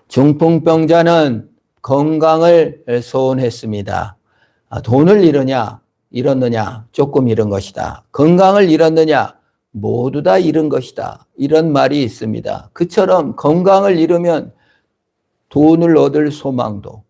중풍병자는 건강을 소원했습니다. 돈을 잃었느냐? 조금 잃은 것이다. 건강을 잃었느냐? 모두 다 잃은 것이다. 이런 말이 있습니다. 그처럼 건강을 잃으면 돈을 얻을 소망도,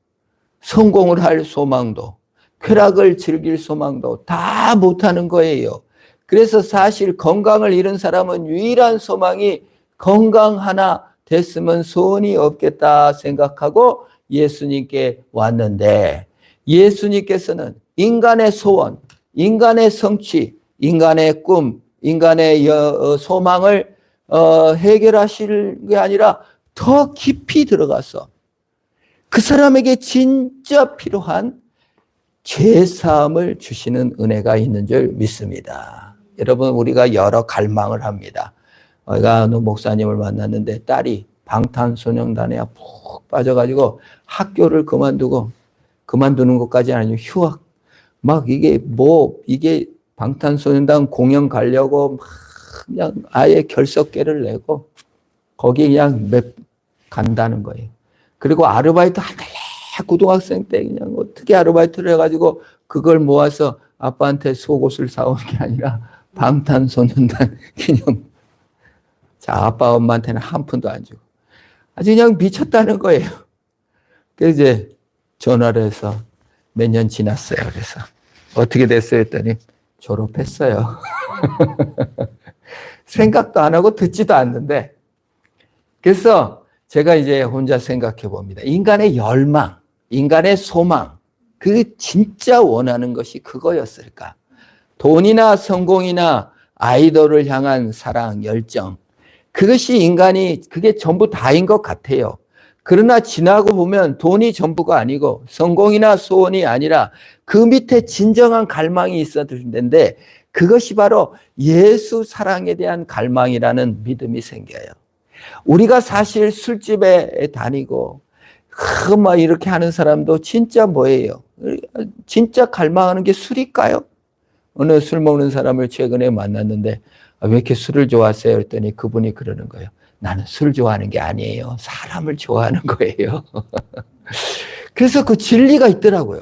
성공을 할 소망도, 쾌락을 즐길 소망도 다 못하는 거예요. 그래서 사실 건강을 잃은 사람은 유일한 소망이 건강 하나 됐으면 소원이 없겠다 생각하고 예수님께 왔는데, 예수님께서는 인간의 소원, 인간의 성취, 인간의 꿈, 인간의 소망을 해결하실 게 아니라 더 깊이 들어가서 그 사람에게 진짜 필요한 죄사함을 주시는 은혜가 있는 줄 믿습니다. 여러분, 우리가 여러 갈망을 합니다. 제가 어느 목사님을 만났는데 딸이 방탄소년단에 푹 빠져가지고 학교를 그만두는 것까지 아니고 휴학, 막 이게 방탄소년단 공연 가려고 막 그냥 아예 결석계를 내고 거기 그냥 간다는 거예요. 그리고 아르바이트 하달래 고등학생 때 그냥 어떻게 아르바이트를 해가지고 그걸 모아서 아빠한테 속옷을 사온 게 아니라 방탄소년단 기념. 자, 아빠 엄마한테는 한 푼도 안 주고 아주 그냥 미쳤다는 거예요. 그래서 이제 전화를 해서 몇 년 지났어요. 그래서 어떻게 됐어요 했더니 졸업했어요. 생각도 안 하고 듣지도 않는데. 그래서 제가 이제 혼자 생각해 봅니다. 인간의 열망, 인간의 소망, 그 진짜 원하는 것이 그거였을까? 돈이나 성공이나 아이돌을 향한 사랑, 열정, 그것이 인간이 그게 전부 다인 것 같아요. 그러나 지나고 보면 돈이 전부가 아니고 성공이나 소원이 아니라 그 밑에 진정한 갈망이 있어야 되는데, 그것이 바로 예수 사랑에 대한 갈망이라는 믿음이 생겨요. 우리가 사실 술집에 다니고 막 이렇게 하는 사람도 진짜 뭐예요? 진짜 갈망하는 게 술일까요? 어느 술 먹는 사람을 최근에 만났는데 왜 이렇게 술을 좋아하세요? 그랬더니 그분이 그러는 거예요. 나는 술 좋아하는 게 아니에요. 사람을 좋아하는 거예요. 그래서 그 진리가 있더라고요.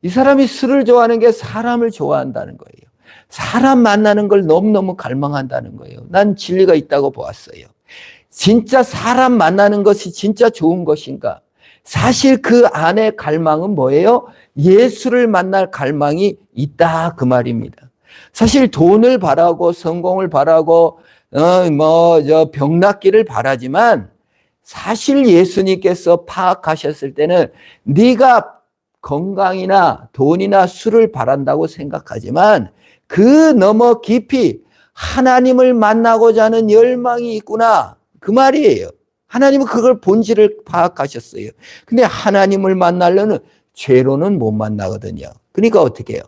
이 사람이 술을 좋아하는 게 사람을 좋아한다는 거예요. 사람 만나는 걸 너무너무 갈망한다는 거예요. 난 진리가 있다고 보았어요. 진짜 사람 만나는 것이 진짜 좋은 것인가? 사실 그 안에 갈망은 뭐예요? 예수를 만날 갈망이 있다, 그 말입니다. 사실 돈을 바라고 성공을 바라고 병낫기를 바라지만 사실 예수님께서 파악하셨을 때는 네가 건강이나 돈이나 술을 바란다고 생각하지만 그 너머 깊이 하나님을 만나고자 하는 열망이 있구나, 그 말이에요. 하나님은 그걸 본질을 파악하셨어요. 근데 하나님을 만나려는 죄로는 못 만나거든요. 그러니까 어떻게 해요?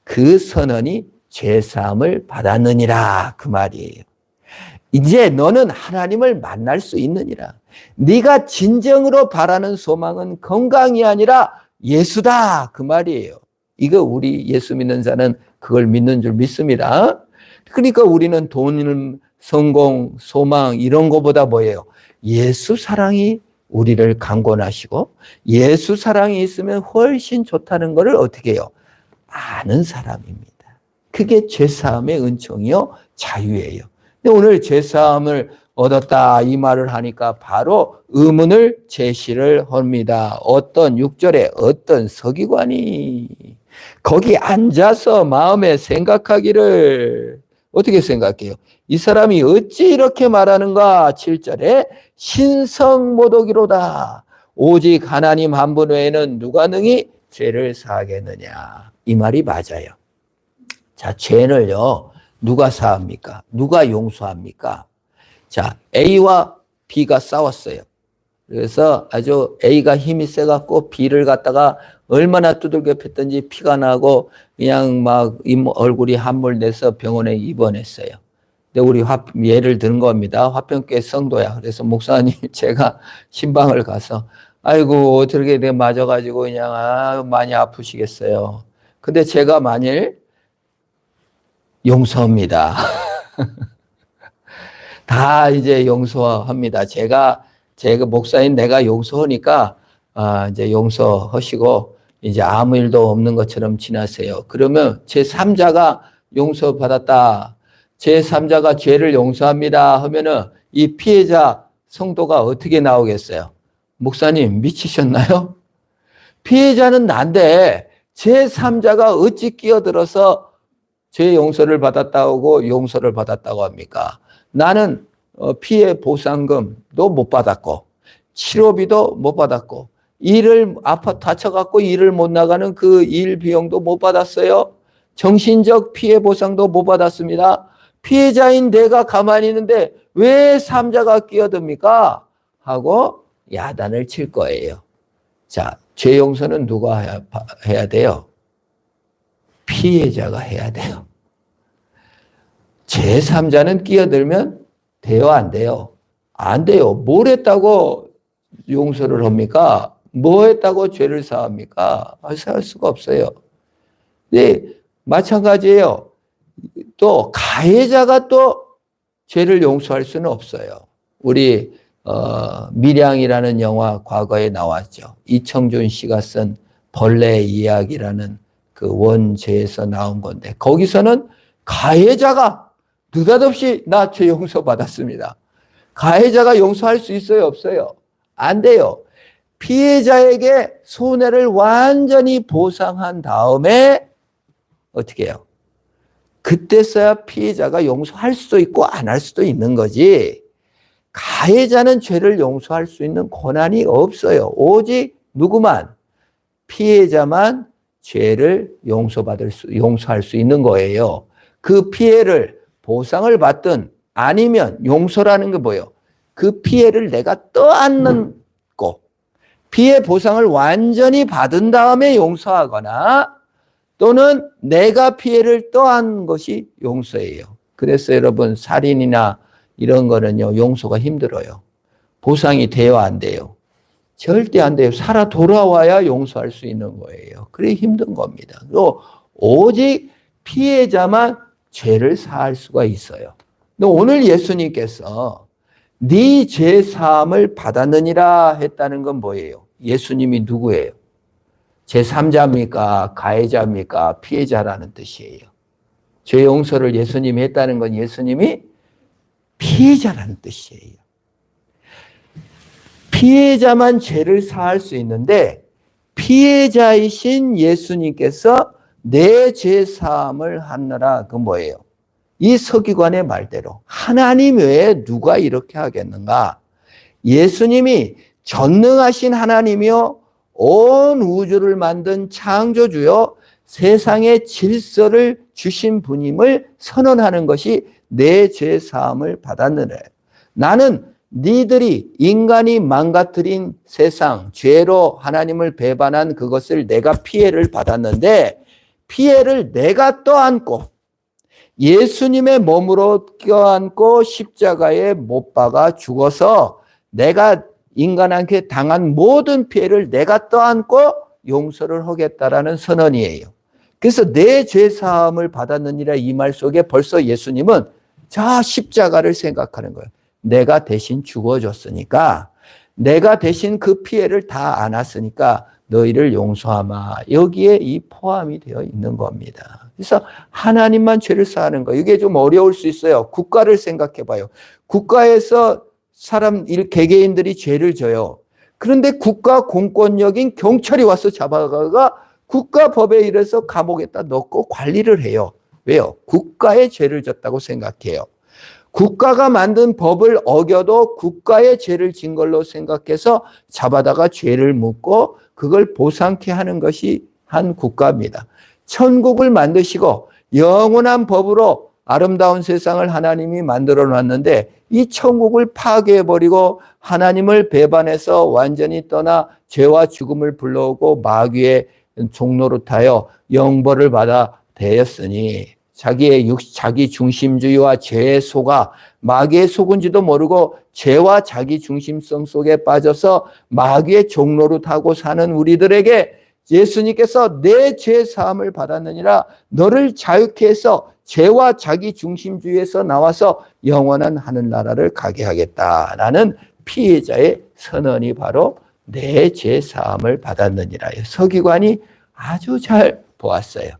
그 선언이 죄사함을 받았느니라, 그 말이에요. 이제 너는 하나님을 만날 수 있느니라. 네가 진정으로 바라는 소망은 건강이 아니라 예수다, 그 말이에요. 이거 우리 예수 믿는 자는 그걸 믿는 줄 믿습니다. 그러니까 우리는 돈, 성공, 소망 이런 거보다 뭐예요? 예수 사랑이 우리를 강권하시고 예수 사랑이 있으면 훨씬 좋다는 것을 어떻게 해요? 아는 사람입니다. 그게 죄사함의 은총이요, 자유예요. 근데 오늘 죄사함을 얻었다 이 말을 하니까 바로 의문을 제시를 합니다. 어떤 6절에 어떤 서기관이 거기 앉아서 마음에 생각하기를, 어떻게 생각해요? 이 사람이 어찌 이렇게 말하는가? 7절에 신성모독이로다. 오직 하나님 한 분 외에는 누가 능히 죄를 사하겠느냐. 이 말이 맞아요. 자, 죄는요, 누가 사합니까? 누가 용서합니까? 자, A와 B가 싸웠어요. 그래서 아주 A가 힘이 세갖고 B를 갖다가 얼마나 두들겨 팼던지 피가 나고 그냥 막 얼굴이 함몰 내서 병원에 입원했어요. 근데 우리 예를 든 겁니다. 화평교회 성도야. 그래서 목사님 제가 신방을 가서 아이고 어떻게 내가 맞아가지고 그냥 많이 아프시겠어요. 근데 제가 만일 용서합니다. 다 이제 용서합니다. 제가 제가 목사인 내가 용서하니까 이제 용서하시고 이제 아무 일도 없는 것처럼 지나세요. 그러면 제3자가 용서받았다. 제3자가 죄를 용서합니다 하면은 이 피해자 성도가 어떻게 나오겠어요? 목사님 미치셨나요? 피해자는 난데 제3자가 어찌 끼어들어서 죄 용서를 받았다고 용서를 받았다고 합니까? 나는 피해 보상금도 못 받았고 치료비도 못 받았고 일을 다쳐갖고 일을 못 나가는 그 일 비용도 못 받았어요. 정신적 피해 보상도 못 받았습니다. 피해자인 내가 가만히 있는데 왜 3자가 끼어듭니까? 하고 야단을 칠 거예요. 자, 죄 용서는 누가 해야 돼요? 피해자가 해야 돼요. 제3자는 끼어들면 돼요, 안 돼요? 안 돼요. 뭘 했다고 용서를 합니까? 뭐 했다고 죄를 사합니까? 사할 수가 없어요. 네, 마찬가지예요. 또 가해자가 또 죄를 용서할 수는 없어요. 우리 밀양이라는 영화 과거에 나왔죠. 이청준 씨가 쓴 벌레 이야기라는 그 원제에서 나온 건데 거기서는 가해자가 느닷없이 나 죄 용서 받았습니다. 가해자가 용서할 수 있어요, 없어요? 안 돼요. 피해자에게 손해를 완전히 보상한 다음에 어떻게 해요? 그때서야 피해자가 용서할 수도 있고 안 할 수도 있는 거지. 가해자는 죄를 용서할 수 있는 권한이 없어요. 오직 누구만? 피해자만 죄를 용서할 수 있는 거예요. 그 피해를 보상을 받든 아니면 용서라는 게 뭐예요? 그 피해를 내가 떠안는 거. 피해 보상을 완전히 받은 다음에 용서하거나 또는 내가 피해를 떠안 것이 용서예요. 그래서 여러분 살인이나 이런 거는요 용서가 힘들어요. 보상이 돼요, 안 돼요? 절대 안 돼요. 살아 돌아와야 용서할 수 있는 거예요. 그래 힘든 겁니다. 또 오직 피해자만 죄를 사할 수가 있어요. 오늘 예수님께서 네 죄 사함을 받았느니라 했다는 건 뭐예요? 예수님이 누구예요? 제3자입니까? 가해자입니까? 피해자라는 뜻이에요. 죄 용서를 예수님이 했다는 건 예수님이 피해자라는 뜻이에요. 피해자만 죄를 사할 수 있는데 피해자이신 예수님께서 내 죄 사함을 하느라 그 뭐예요? 이 서기관의 말대로 하나님 외에 누가 이렇게 하겠는가? 예수님이 전능하신 하나님이요 온 우주를 만든 창조주요 세상의 질서를 주신 분임을 선언하는 것이 내 죄 사함을 받았느래. 나는 니들이 인간이 망가뜨린 세상, 죄로 하나님을 배반한 그것을 내가 피해를 받았는데 피해를 내가 떠안고 예수님의 몸으로 껴안고 십자가에 못 박아 죽어서 내가 인간한테 당한 모든 피해를 내가 떠안고 용서를 하겠다라는 선언이에요. 그래서 내 죄사함을 받았느니라 이 말 속에 벌써 예수님은 자 십자가를 생각하는 거예요. 내가 대신 죽어줬으니까 내가 대신 그 피해를 다 안았으니까 너희를 용서하마. 여기에 이 포함이 되어 있는 겁니다. 그래서 하나님만 죄를 사하는 거 이게 좀 어려울 수 있어요. 국가를 생각해 봐요. 국가에서 개개인들이 죄를 져요. 그런데 국가 공권력인 경찰이 와서 잡아가가 국가법에 의해서 감옥에다 넣고 관리를 해요. 왜요? 국가의 죄를 졌다고 생각해요. 국가가 만든 법을 어겨도 국가의 죄를 진 걸로 생각해서 잡아다가 죄를 묻고 그걸 보상케 하는 것이 한 국가입니다. 천국을 만드시고 영원한 법으로 아름다운 세상을 하나님이 만들어 놨는데 이 천국을 파괴해버리고 하나님을 배반해서 완전히 떠나 죄와 죽음을 불러오고 마귀의 종로로 타여 영벌을 받아 되었으니 자기 중심주의와 죄에 속아 마귀의 속은지도 모르고 죄와 자기 중심성 속에 빠져서 마귀의 종로로 타고 사는 우리들에게 예수님께서 내 죄 사함을 받았느니라 너를 자유케 해서 죄와 자기 중심주의에서 나와서 영원한 하늘나라를 가게 하겠다라는 피해자의 선언이 바로 내 죄 사함을 받았느니라. 서기관이 아주 잘 보았어요.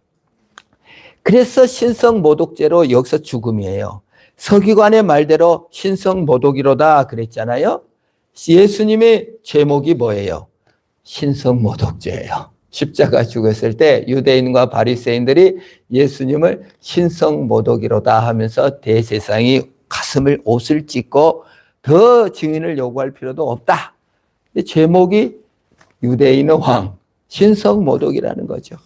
그래서 신성모독죄로 여기서 죽음이에요. 서기관의 말대로 신성모독이로다 그랬잖아요. 예수님의 제목이 뭐예요? 신성모독죄예요. 십자가 죽었을 때 유대인과 바리새인들이 예수님을 신성모독이로다 하면서 대제사장이 가슴을 옷을 찢고 더 증인을 요구할 필요도 없다. 제목이 유대인의 왕, 신성모독이라는 거죠.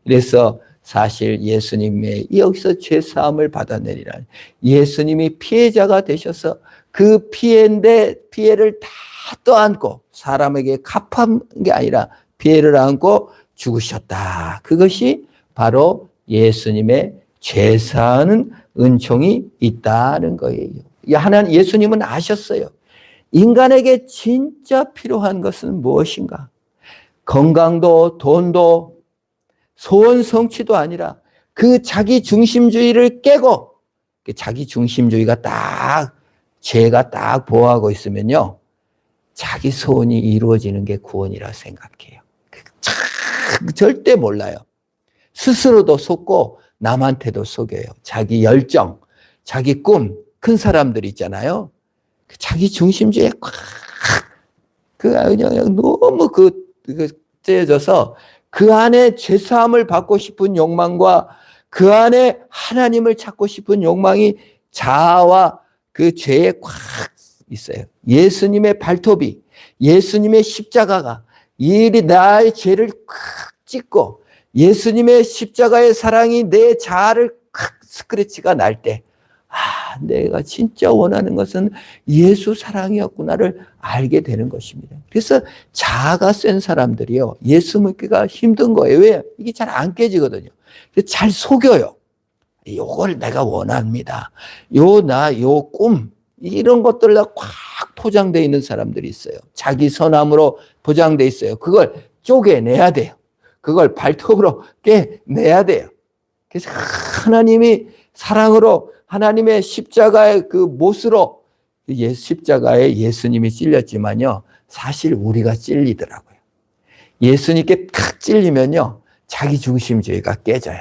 그래서 사실 예수님의 여기서 죄사함을 받아내리라. 예수님이 피해자가 되셔서 그 피해를 다 떠안고 사람에게 갚은 게 아니라 피해를 안고 죽으셨다. 그것이 바로 예수님의 죄사하는 은총이 있다는 거예요. 예수님은 아셨어요. 인간에게 진짜 필요한 것은 무엇인가? 건강도 돈도 소원 성취도 아니라 그 자기 중심주의를 깨고 자기 중심주의가 딱 죄가 딱 보호하고 있으면요. 자기 소원이 이루어지는 게 구원이라 생각해요. 절대 몰라요. 스스로도 속고 남한테도 속여요. 자기 열정, 자기 꿈, 큰 사람들 있잖아요. 자기 중심주의에 그냥 너무 째져서 그 안에 죄사함을 받고 싶은 욕망과 그 안에 하나님을 찾고 싶은 욕망이 자아와 그 죄에 꽉 있어요. 예수님의 발톱이, 예수님의 십자가가 나의 죄를 꽉 찢고 예수님의 십자가의 사랑이 내 자아를 콱 스크래치가 날 때, 내가 진짜 원하는 것은 예수 사랑이었구나를 알게 되는 것입니다. 그래서 자아가 센 사람들이요, 예수 믿기가 힘든 거예요. 왜? 이게 잘 안 깨지거든요. 잘 속여요. 요걸 내가 원합니다. 요 꿈, 이런 것들로 꽉 포장되어 있는 사람들이 있어요. 자기 선함으로 포장되어 있어요. 그걸 쪼개내야 돼요. 그걸 발톱으로 깨내야 돼요. 그래서 하나님이 사랑으로 하나님의 십자가의 그 못으로 십자가에 예수님이 찔렸지만요, 사실 우리가 찔리더라고요. 예수님께 탁 찔리면요, 자기 중심주의가 깨져요.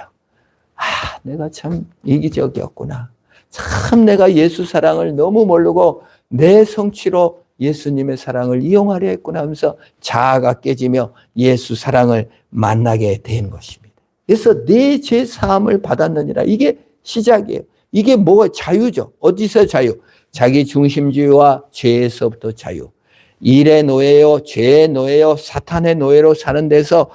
내가 참 이기적이었구나. 참 내가 예수 사랑을 너무 모르고 내 성취로 예수님의 사랑을 이용하려 했구나 하면서 자아가 깨지며 예수 사랑을 만나게 된 것입니다. 그래서 내 죄 사함을 받았느니라. 이게 시작이에요. 이게 자유죠. 어디서 자유? 자기 중심주의와 죄에서부터 자유. 일의 노예요, 죄의 노예요, 사탄의 노예로 사는 데서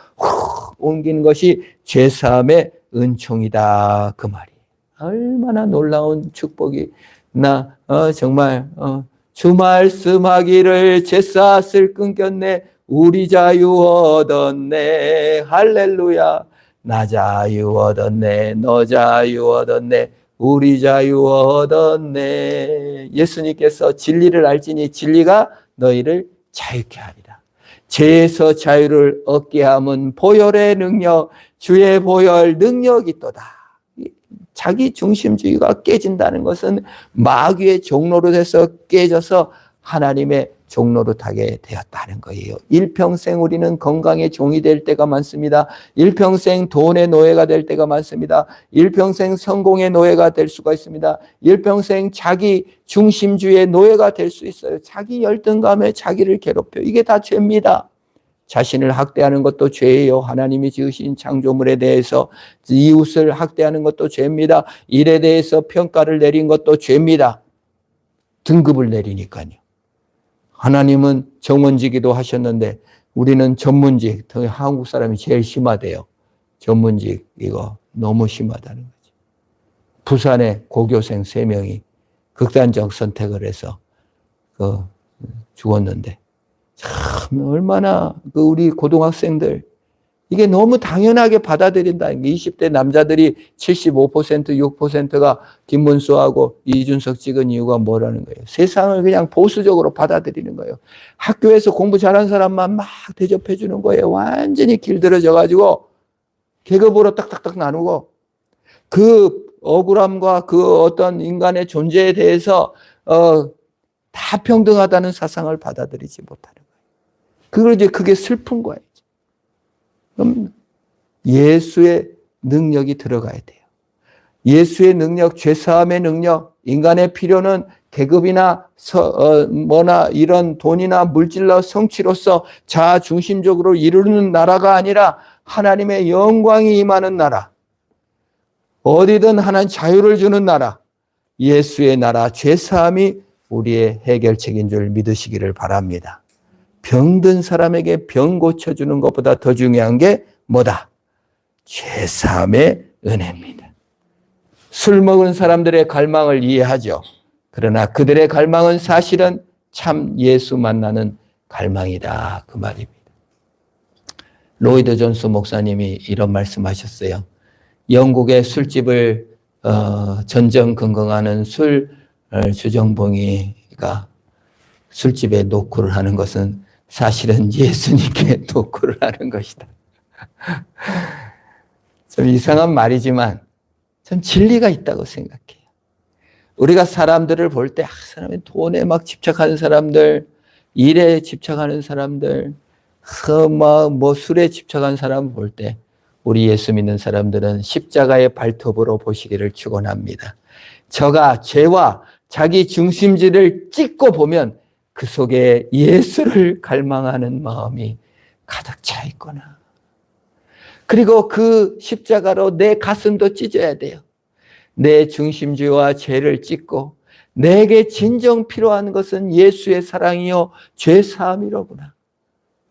옮긴 것이 죄 사함의 은총이다. 그 말이에요. 얼마나 놀라운 축복이. 정말 주 말씀하기를 제삿을 끊겼네, 우리 자유 얻었네, 할렐루야. 나 자유 얻었네, 너 자유 얻었네, 우리 자유 얻었네. 예수님께서 진리를 알지니 진리가 너희를 자유케 하리라. 죄에서 자유를 얻게 함은 보혈의 능력, 주의 보혈 능력이 있도다. 자기 중심주의가 깨진다는 것은 마귀의 종로로 돼서 깨져서 하나님의 종로로 타게 되었다는 거예요. 일평생 우리는 건강의 종이 될 때가 많습니다. 일평생 돈의 노예가 될 때가 많습니다. 일평생 성공의 노예가 될 수가 있습니다. 일평생 자기 중심주의의 노예가 될 수 있어요. 자기 열등감에 자기를 괴롭혀. 이게 다 죄입니다. 자신을 학대하는 것도 죄예요. 하나님이 지으신 창조물에 대해서 이웃을 학대하는 것도 죄입니다. 일에 대해서 평가를 내린 것도 죄입니다. 등급을 내리니까요. 하나님은 정원직이도 하셨는데 우리는 전문직, 한국 사람이 제일 심하대요. 전문직 이거 너무 심하다는 거죠. 부산에 고교생 3명이 극단적 선택을 해서 죽었는데, 참 얼마나 우리 고등학생들 이게 너무 당연하게 받아들인다는 게, 20대 남자들이 75%, 6%가 김문수하고 이준석 찍은 이유가 뭐라는 거예요? 세상을 그냥 보수적으로 받아들이는 거예요. 학교에서 공부 잘하는 사람만 막 대접해 주는 거예요. 완전히 길들여져 가지고 계급으로 딱딱딱 나누고, 그 억울함과 그 어떤 인간의 존재에 대해서 다 평등하다는 사상을 받아들이지 못하는 거예요. 그게 슬픈 거예요. 그럼 예수의 능력이 들어가야 돼요. 예수의 능력, 죄사함의 능력, 인간의 필요는 계급이나 뭐나 이런 돈이나 물질로 성취로서 자중심적으로 이루는 나라가 아니라 하나님의 영광이 임하는 나라, 어디든 하나님 자유를 주는 나라, 예수의 나라, 죄사함이 우리의 해결책인 줄 믿으시기를 바랍니다. 병든 사람에게 병 고쳐주는 것보다 더 중요한 게 뭐다? 죄사함의 은혜입니다. 술 먹은 사람들의 갈망을 이해하죠. 그러나 그들의 갈망은 사실은 참 예수 만나는 갈망이다, 그 말입니다. 로이드 존스 목사님이 이런 말씀하셨어요. 영국의 술집을 전전긍긍하는 술 주정뱅이가 술집에 노크를 하는 것은 사실은 예수님께 노크를 하는 것이다. 좀 이상한 말이지만 좀 진리가 있다고 생각해요. 우리가 사람들을 볼 때 사람이 돈에 막 집착하는 사람들, 일에 집착하는 사람들, 뭐 술에 집착하는 사람을 볼 때 우리 예수 믿는 사람들은 십자가의 발톱으로 보시기를 축원합니다. 저가 죄와 자기 중심지를 찍고 보면 그 속에 예수를 갈망하는 마음이 가득 차 있구나. 그리고 그 십자가로 내 가슴도 찢어야 돼요. 내 중심지와 죄를 찢고 내게 진정 필요한 것은 예수의 사랑이요 죄 사함이로구나.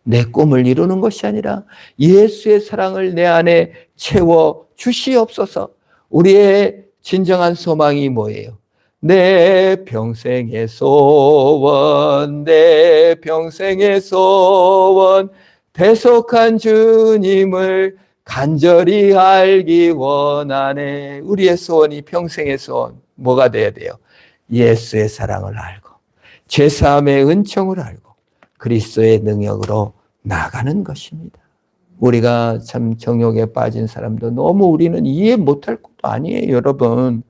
내 꿈을 이루는 것이 아니라 예수의 사랑을 내 안에 채워 주시옵소서. 우리의 진정한 소망이 뭐예요? 내 평생의 소원, 내 평생의 소원, 대속한 주님을 간절히 알기 원하네. 우리의 소원이 평생의 소원 뭐가 돼야 돼요? 예수의 사랑을 알고 죄사함의 은총을 알고 그리스도의 능력으로 나가는 것입니다. 우리가 참 정욕에 빠진 사람도 너무 우리는 이해 못할 것도 아니에요, 여러분.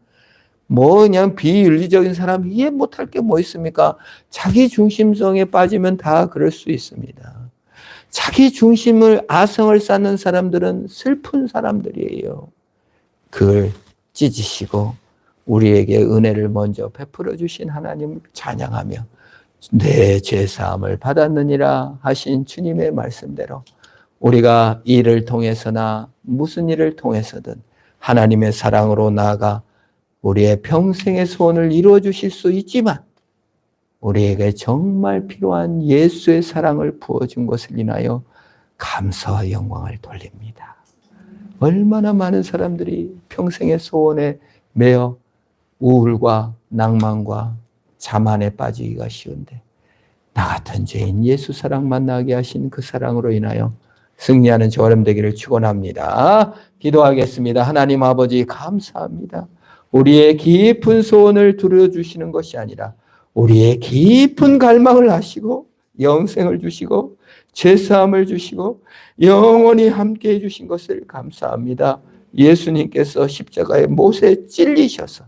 뭐 그냥 비윤리적인 사람 이해 못할 게 뭐 있습니까? 자기 중심성에 빠지면 다 그럴 수 있습니다. 자기 중심을 아성을 쌓는 사람들은 슬픈 사람들이에요. 그걸 찢으시고 우리에게 은혜를 먼저 베풀어 주신 하나님 찬양하며 내 죄사함을 받았느니라 하신 주님의 말씀대로 우리가 일을 통해서나 무슨 일을 통해서든 하나님의 사랑으로 나아가 우리의 평생의 소원을 이루어 주실 수 있지만 우리에게 정말 필요한 예수의 사랑을 부어준 것을 인하여 감사와 영광을 돌립니다. 얼마나 많은 사람들이 평생의 소원에 매여 우울과 낭만과 자만에 빠지기가 쉬운데 나 같은 죄인 예수 사랑 만나게 하신 그 사랑으로 인하여 승리하는 저 여러분 되기를 축원합니다. 기도하겠습니다. 하나님 아버지 감사합니다. 우리의 깊은 소원을 들어주시는 것이 아니라 우리의 깊은 갈망을 하시고 영생을 주시고 죄사함을 주시고 영원히 함께해 주신 것을 감사합니다. 예수님께서 십자가에 못에 찔리셔서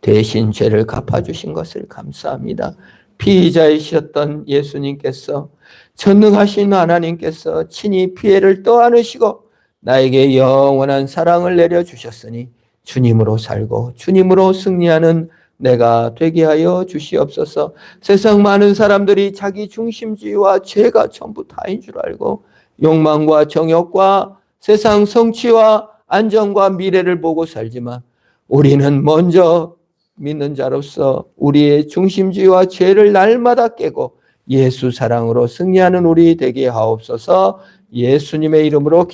대신 죄를 갚아주신 것을 감사합니다. 피의자이셨던 예수님께서 전능하신 하나님께서 친히 피해를 떠안으시고 나에게 영원한 사랑을 내려주셨으니 주님으로 살고 주님으로 승리하는 내가 되게 하여 주시옵소서. 세상 많은 사람들이 자기 중심주의와 죄가 전부 다인 줄 알고 욕망과 정욕과 세상 성취와 안정과 미래를 보고 살지만 우리는 먼저 믿는 자로서 우리의 중심주의와 죄를 날마다 깨고 예수 사랑으로 승리하는 우리 되게 하옵소서. 예수님의 이름으로